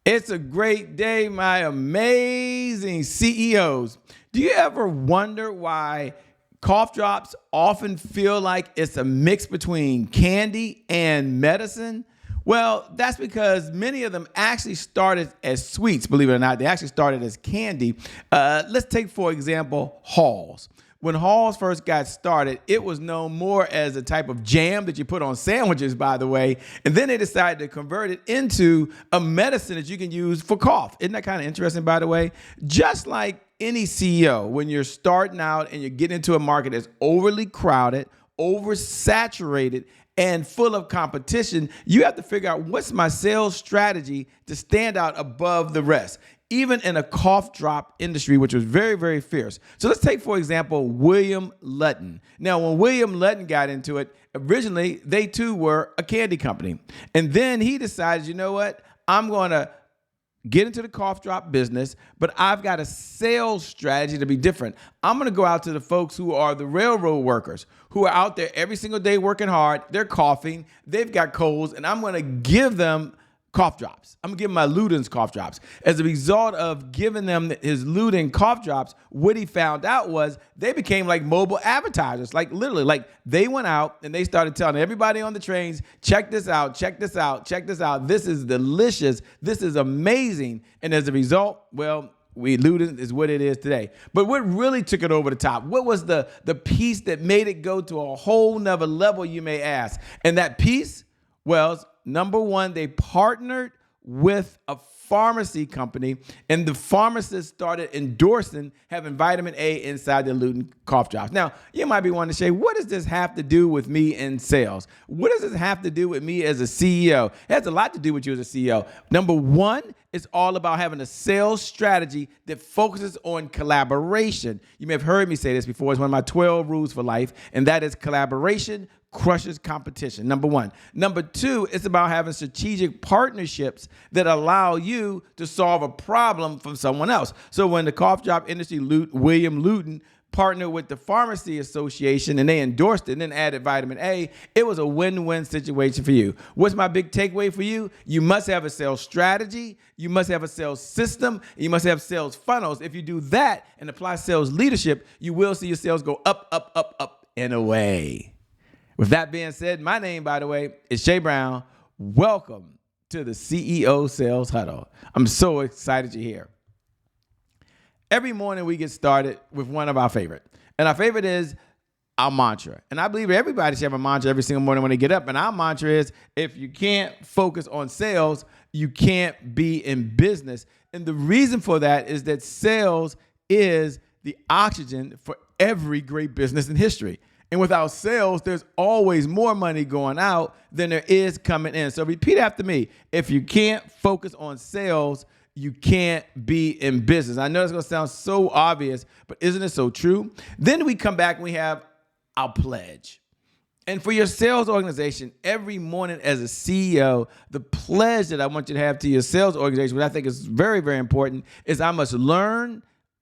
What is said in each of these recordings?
It's a great day, my amazing CEOs. Do you ever wonder why cough drops often feel like it's a mix between candy and medicine? Well, that's because many of them actually started as sweets, believe it or not. They actually started as candy. Let's take, for example, Halls. When Halls first got started, it was known more as a type of jam that you put on sandwiches, by the way. And then they decided to convert it into a medicine that you can use for cough. Isn't that kind of interesting, by the way? Just like any CEO, when you're starting out and you're getting into a market that's overly crowded, oversaturated, and full of competition, you have to figure out what's my sales strategy to stand out above the rest, even in a cough drop industry, which was very, very fierce. So let's take, for example, William Luden. Now, when William Luden got into it, originally, they too were a candy company. And then he decided, you know what? I'm going to get into the cough drop business, but I've got a sales strategy to be different. I'm going to go out to the folks who are the railroad workers, who are out there every single day working hard. They're coughing. They've got colds, and I'm going to give them cough drops. I'm going to give them my Luden's cough drops. As a result of giving them his Luden cough drops, what he found out was they became like mobile advertisers. Like literally, like they went out and they started telling everybody on the trains, check this out, check this out, check this out. This is delicious. This is amazing. And as a result, well, Luden is what it is today. But what really took it over the top? What was the piece that made it go to a whole nother level, you may ask? And that piece, well, number one, they partnered with a pharmacy company, and the pharmacists started endorsing having vitamin A inside the Luden cough drops. Now, you might be wanting to say, what does this have to do with me in sales? What does this have to do with me as a CEO? It has a lot to do with you as a CEO. Number one, it's all about having a sales strategy that focuses on collaboration. You may have heard me say this before. It's one of my 12 rules for life, and that is collaboration crushes competition, number one. Number two, it's about having strategic partnerships that allow you to solve a problem from someone else. So when the cough drop industry, William Luden, partnered with the Pharmacy Association and they endorsed it and then added vitamin A, it was a win-win situation for you. What's my big takeaway for you? You must have a sales strategy. You must have a sales system. You must have sales funnels. If you do that and apply sales leadership, you will see your sales go up, up, up, up, and away. With that being said, my name, by the way, is Shay Brown. Welcome to the CEO Sales Huddle. I'm so excited you're here. Every morning we get started with one of our favorite. And our favorite is our mantra. And I believe everybody should have a mantra every single morning when they get up. And our mantra is, if you can't focus on sales, you can't be in business. And the reason for that is that sales is the oxygen for every great business in history. And without sales, there's always more money going out than there is coming in. So repeat after me. If you can't focus on sales, you can't be in business. I know it's going to sound so obvious, but isn't it so true? Then we come back and we have our pledge. And for your sales organization, every morning as a CEO, the pledge that I want you to have to your sales organization, which I think is very, very important, is I must learn,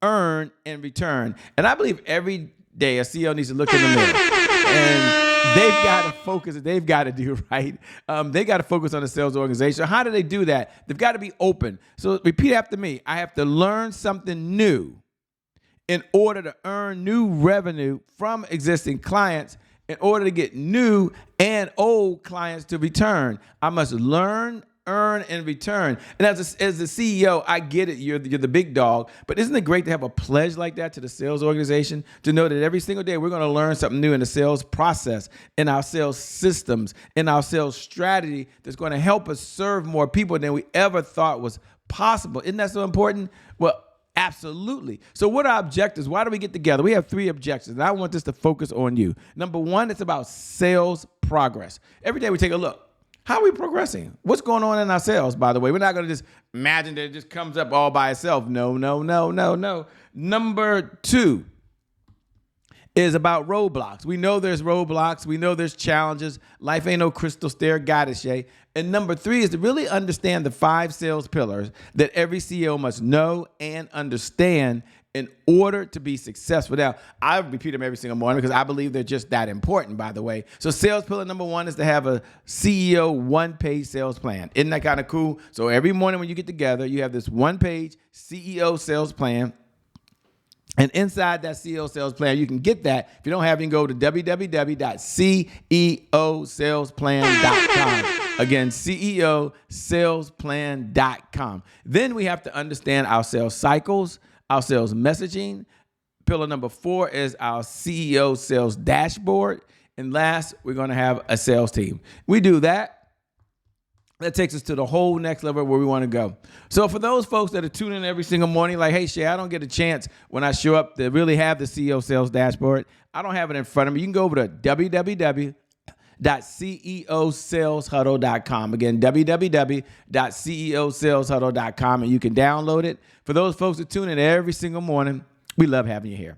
earn, and return. And I believe every day a CEO needs to look in the mirror and they've got to focus. They've got to do right. They got to focus on the sales organization. How do they do that? They've got to be open. So repeat after me. I have to learn something new in order to earn new revenue from existing clients, in order to get new and old clients to return. I must learn, earn, and return. And as the CEO, I get it. You're the big dog. But isn't it great to have a pledge like that to the sales organization, to know that every single day we're going to learn something new in the sales process, in our sales systems, in our sales strategy that's going to help us serve more people than we ever thought was possible. Isn't that so important? Well, absolutely. So what are our objectives? Why do we get together? We have 3 objectives, and I want this to focus on you. Number 1, it's about sales progress. Every day we take a look. How are we progressing? What's going on in our sales, by the way? We're not going to just imagine that it just comes up all by itself. No, no, no, no, no. Number 2 is about roadblocks. We know there's roadblocks. We know there's challenges. Life ain't no crystal stair, got it, Shay. And number 3 is to really understand the 5 sales pillars that every CEO must know and understand in order to be successful. Now, I repeat them every single morning because I believe they're just that important, by the way. So sales pillar number one is to have a CEO one-page sales plan. Isn't that kind of cool? So every morning when you get together, you have this one-page CEO sales plan. And inside that CEO sales plan, you can get that. If you don't have it, you can go to www.ceosalesplan.com. Again, ceosalesplan.com. Then we have to understand our sales cycles, our sales messaging. Pillar number 4 is our CEO sales dashboard. And last, we're going to have a sales team. We do that. That takes us to the whole next level where we want to go. So for those folks that are tuning in every single morning, like, hey, Shay, I don't get a chance when I show up to really have the CEO sales dashboard. I don't have it in front of me. You can go over to www.ceosaleshuddle.com. Again, www.ceosaleshuddle.com, and you can download it. For those folks that tune in every single morning, we love having you here.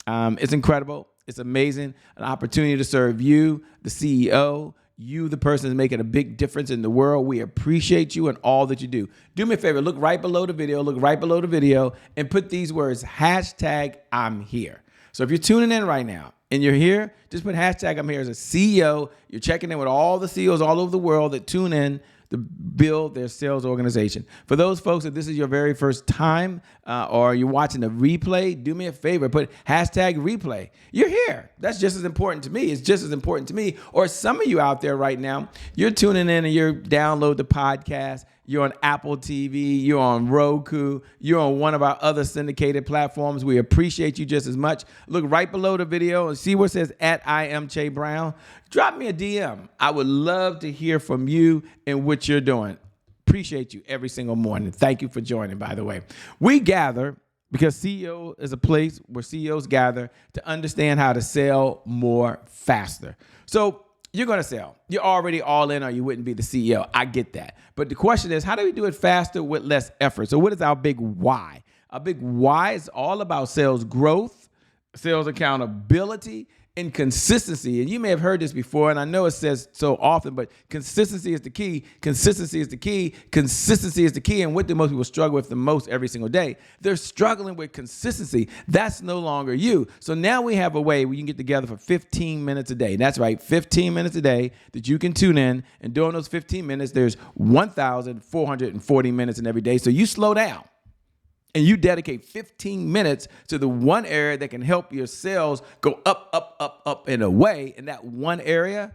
It's incredible. It's amazing. An opportunity to serve you, the CEO, you, the person that's making a big difference in the world. We appreciate you and all that you do. Do me a favor, look right below the video, and put these words, #I'm here. So if you're tuning in right now and you're here, just put #I'm here as a CEO. You're checking in with all the CEOs all over the world that tune in to build their sales organization. For those folks that this is your very first time or you're watching the replay, do me a favor, put #replay. You're here. That's just as important to me. It's just as important to me. Or some of you out there right now, you're tuning in and you're download the podcast. You're on Apple TV, you're on Roku, you're on one of our other syndicated platforms. We appreciate you just as much. Look right below the video and see where it says @IamCheBrown. Drop me a DM. I would love to hear from you and what you're doing. Appreciate you every single morning. Thank you for joining, by the way. We gather because CEO is a place where CEOs gather to understand how to sell more faster. So you're going to sell. You're already all in or you wouldn't be the CEO. I get that. But the question is, how do we do it faster with less effort? So what is our big why? Our big why is all about sales growth, sales accountability, and consistency. And you may have heard this before, and I know it says so often, but consistency is the key. Consistency is the key. Consistency is the key. And what do most people struggle with the most every single day? They're struggling with consistency. That's no longer you. So now we have a way where you can get together for 15 minutes a day. That's right, 15 minutes a day that you can tune in. And during those 15 minutes, there's 1,440 minutes in every day. So you slow down. And you dedicate 15 minutes to the one area that can help your sales go up, up, up, up, and away. And that one area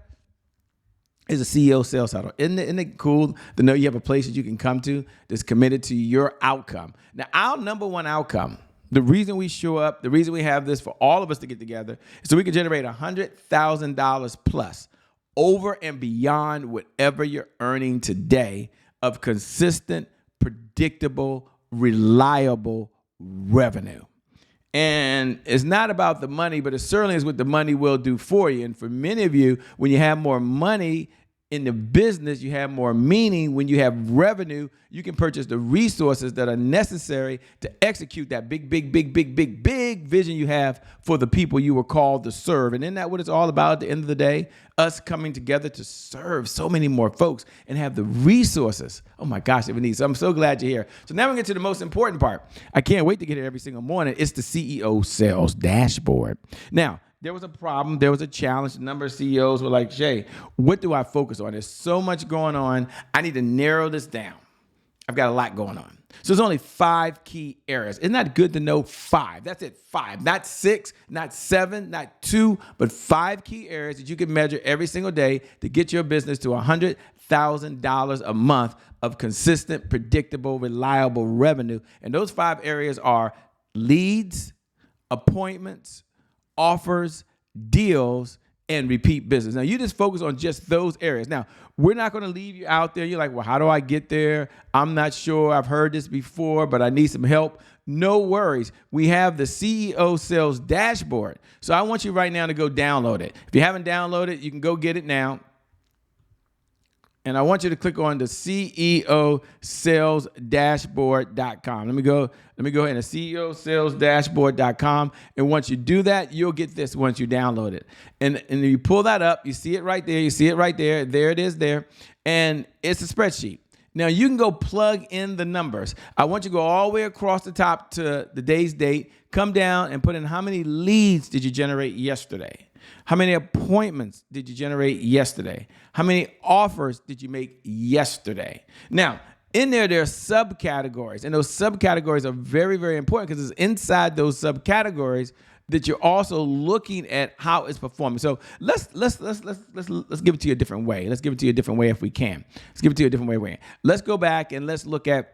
is a CEO sales huddle. Isn't it cool to know you have a place that you can come to that's committed to your outcome? Now, our number one outcome, the reason we show up, the reason we have this for all of us to get together is so we can generate $100,000 plus over and beyond whatever you're earning today of consistent, predictable, reliable revenue. And it's not about the money, but it certainly is what the money will do for you. And for many of you, when you have more money in the business, you have more meaning. When you have revenue, you can purchase the resources that are necessary to execute that big vision you have for the people you were called to serve. And isn't that what it's all about at the end of the day? Us coming together to serve so many more folks and have the resources. Oh my gosh, if we need. So I'm so glad you're here. So now we get to the most important part. I can't wait to get here every single morning. It's the CEO sales dashboard. Now, there was a problem. There was a challenge. A number of CEOs were like, Shay, what do I focus on? There's so much going on. I need to narrow this down. I've got a lot going on. So there's only 5 key areas. Isn't that good to know? 5. That's it. 5. Not 6, not 7, not 2, but 5 key areas that you can measure every single day to get your business to $100,000 a month of consistent, predictable, reliable revenue. And those 5 areas are leads, appointments, offers, deals, and repeat business. Now, you just focus on just those areas. Now, we're not going to leave you out there. You're like, well, how do I get there? I'm not sure. I've heard this before, but I need some help. No worries. We have the CEO Sales Dashboard. So I want you right now to go download it. If you haven't downloaded it, you can go get it now. And I want you to click on the CEOsalesDashboard.com. Let me go ahead and CEOsalesDashboard.com. And once you do that, you'll get this once you download it. And you pull that up, you see it right there. You see it right there. There it is there. And it's a spreadsheet. Now you can go plug in the numbers. I want you to go all the way across the top to the day's date, come down and put in how many leads did you generate yesterday? How many appointments did you generate yesterday? How many offers did you make yesterday? Now, in there are subcategories, and those subcategories are very, very important because it's inside those subcategories that you're also looking at how it's performing. So let's give it to you a different way. Let's give it to you a different way if we can. Let's give it to you a different way. Let's go back and let's look at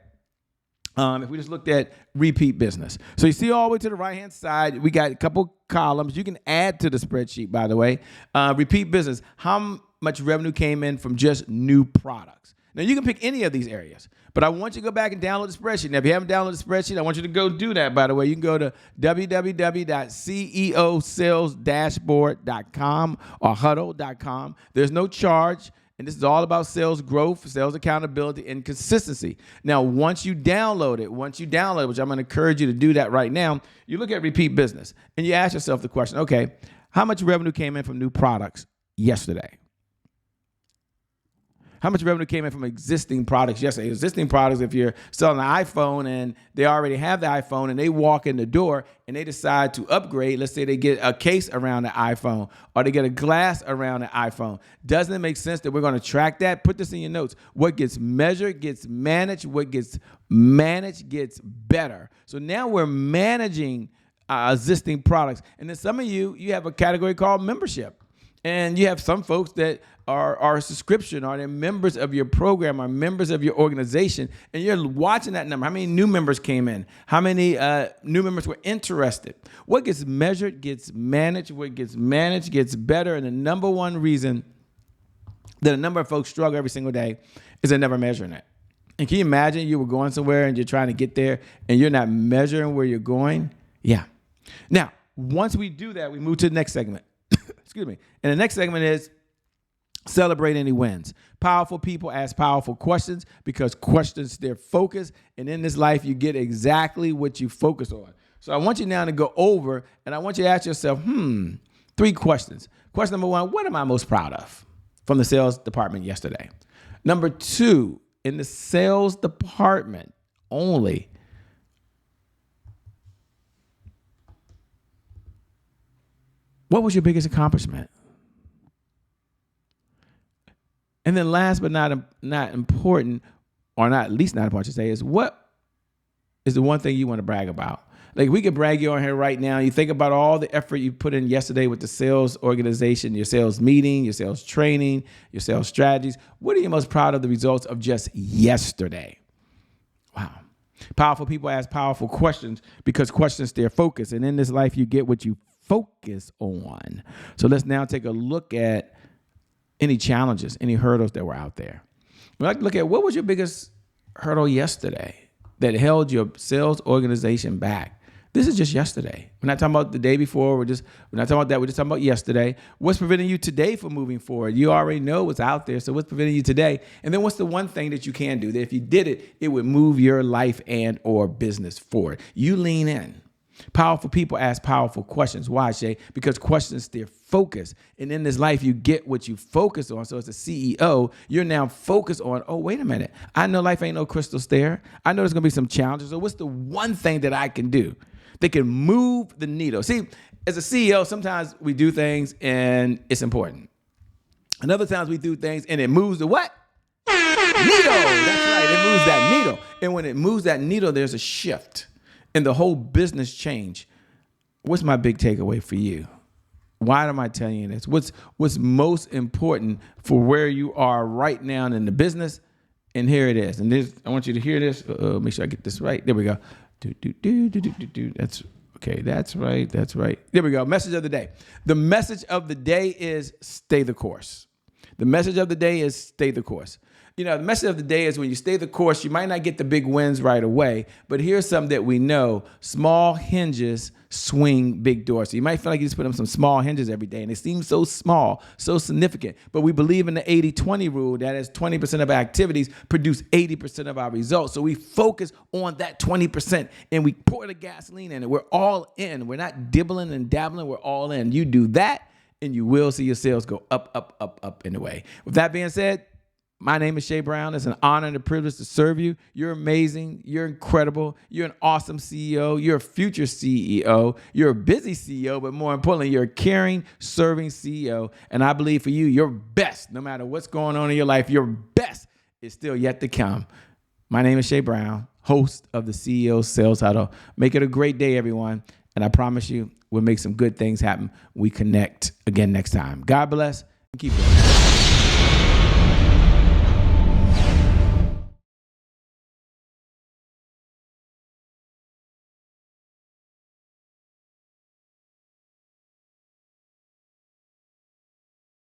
if we just looked at repeat business. So you see all the way to the right-hand side, we got a couple columns. You can add to the spreadsheet, by the way. Repeat business, how much revenue came in from just new products. Now, you can pick any of these areas, but I want you to go back and download the spreadsheet. Now, if you haven't downloaded the spreadsheet, I want you to go do that, by the way. You can go to www.ceosalesdashboard.com or huddle.com. There's no charge, and this is all about sales growth, sales accountability, and consistency. Now, once you download it, which I'm going to encourage you to do that right now, you look at repeat business, and you ask yourself the question, okay, how much revenue came in from new products yesterday? How much revenue came in from existing products yesterday? Existing products, if you're selling an iPhone and they already have the iPhone and they walk in the door and they decide to upgrade, let's say they get a case around the iPhone or they get a glass around the iPhone. Doesn't it make sense that we're going to track that? Put this in your notes. What gets measured gets managed. What gets managed gets better. So now we're managing existing products. And then some of you have a category called membership. And you have some folks that are a subscription, or they're members of your program, or members of your organization, and you're watching that number. How many new members came in? How many new members were interested? What gets measured gets managed. What gets managed gets better. And the number one reason that a number of folks struggle every single day is they're never measuring it. And can you imagine you were going somewhere and you're trying to get there and you're not measuring where you're going? Yeah. Now, once we do that, we move to the next segment. Excuse me. And the next segment is celebrate any wins. Powerful people ask powerful questions because questions their focus. And in this life, you get exactly what you focus on. So I want you now to go over and I want you to ask yourself, 3 questions. Question number 1, what am I most proud of from the sales department yesterday? Number 2, in the sales department only, what was your biggest accomplishment? And then last but not important, or not at least not important to say, is what is the one thing you want to brag about? Like, we could brag you on here right now. You think about all the effort you put in yesterday with the sales organization, your sales meeting, your sales training, your sales strategies. What are you most proud of the results of just yesterday? Wow. Powerful people ask powerful questions because questions their focus. And in this life, you get what you focus on. So let's now take a look at any challenges, any hurdles that were out there. We'd like to look at what was your biggest hurdle yesterday that held your sales organization back. This is just yesterday. We're not talking about the day before. We're not talking about that. We're just talking about yesterday. What's preventing you today from moving forward? You already know what's out there. So what's preventing you today? And then what's the one thing that you can do that if you did it, it would move your life and or business forward? You lean in. Powerful people ask powerful questions. Why, Shay? Because questions their focus. And in this life, you get what you focus on. So as a CEO, you're now focused on, oh, wait a minute. I know life ain't no crystal stair. I know there's going to be some challenges. So what's the one thing that I can do that can move the needle? See, as a CEO, sometimes we do things and it's important. And other times we do things and it moves the what? Needle. That's right. It moves that needle. And when it moves that needle, there's a shift. And the whole business change. What's my big takeaway for you? Why am I telling you this? What's most important for where you are right now in the business? And here it is. And this, I want you to hear this. Make sure I get this right. There we go. That's okay. That's right. That's right. There we go. Message of the day. The message of the day is stay the course. The message of the day is stay the course. You know, the message of the day is when you stay the course, you might not get the big wins right away, but here's something that we know. Small hinges swing big doors. So you might feel like you just put them some small hinges every day, and they seem so small, so significant. But we believe in the 80-20 rule. That is 20% of our activities produce 80% of our results. So we focus on that 20%, and we pour the gasoline in it. We're all in. We're not dibbling and dabbling. We're all in. You do that, and you will see your sales go up, up, up, up in a way. With that being said, My name is Shay Brown. It's an honor and a privilege to serve you. You're amazing. You're incredible. You're an awesome CEO. You're a future CEO. You're a busy CEO, but more importantly, you're a caring, serving CEO. And I believe for you, your best, no matter what's going on in your life, your best is still yet to come. My name is Shay Brown, host of the CEO Sales Huddle. Make it a great day, everyone. And I promise you, we'll make some good things happen. We connect again next time. God bless and keep going.